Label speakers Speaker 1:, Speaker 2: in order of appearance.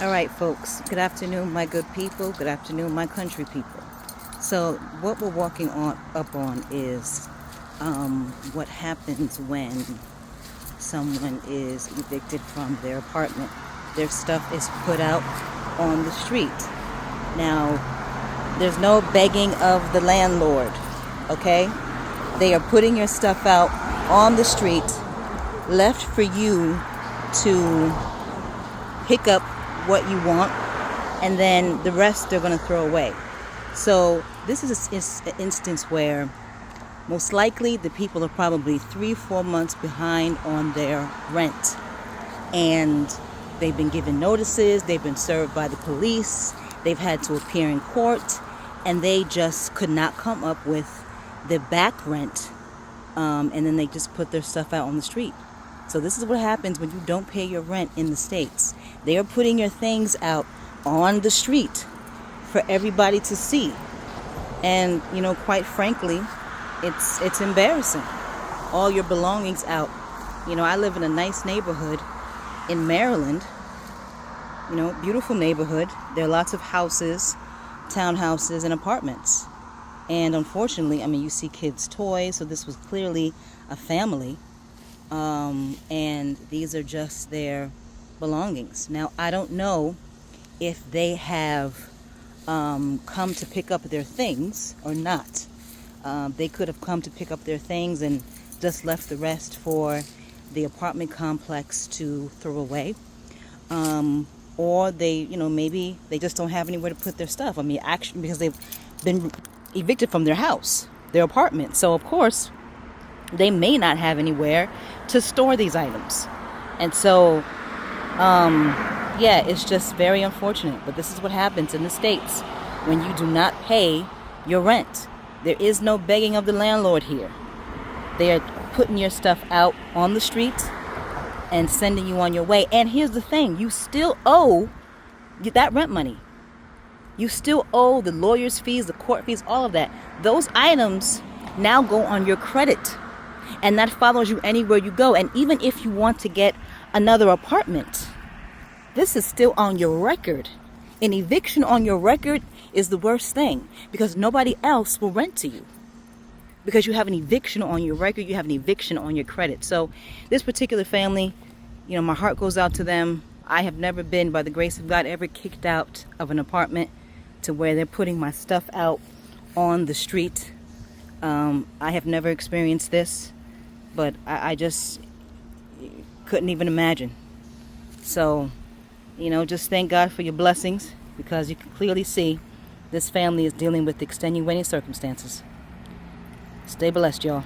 Speaker 1: All right, folks. Good afternoon, my good people. Good afternoon, my country people. So, what we're walking up on is what happens when someone is evicted from their apartment. Their stuff is put out on the street. Now, there's no begging of the landlord, okay? They are putting your stuff out on the street, left for you to pick up what you want, and then the rest they're going to throw away. So this is an instance where most likely the people are probably 3-4 months behind on their rent, and they've been given notices, they've been served by the police, they've had to appear in court, and they just could not come up with the back rent, and then they just put their stuff out on the street. So this is what happens when you don't pay your rent in the States. They are putting your things out on the street for everybody to see. And, quite frankly, it's embarrassing. All your belongings out. I live in a nice neighborhood in Maryland. Beautiful neighborhood. There are lots of houses, townhouses, and apartments. And unfortunately, you see kids' toys, so this was clearly a family. And these are just their belongings. Now, I don't know if they have come to pick up their things or not. They could have come to pick up their things and just left the rest for the apartment complex to throw away. Or they, maybe they just don't have anywhere to put their stuff. Actually, because they've been evicted from their house, their apartment. So, of course, they may not have anywhere to store these items. And so, it's just very unfortunate. But this is what happens in the States when you do not pay your rent. There is no begging of the landlord here. They are putting your stuff out on the street and sending you on your way. And here's the thing. You still owe that rent money. You still owe the lawyer's fees, the court fees, all of that. Those items now go on your credit. And that follows you anywhere you go. And even if you want to get another apartment, this is still on your record. An eviction on your record is the worst thing, because nobody else will rent to you. Because you have an eviction on your record, you have an eviction on your credit. So this particular family, my heart goes out to them. I have never been, by the grace of God, ever kicked out of an apartment to where they're putting my stuff out on the street. I have never experienced this. But I just couldn't even imagine. So, just thank God for your blessings, because you can clearly see this family is dealing with extenuating circumstances. Stay blessed, y'all.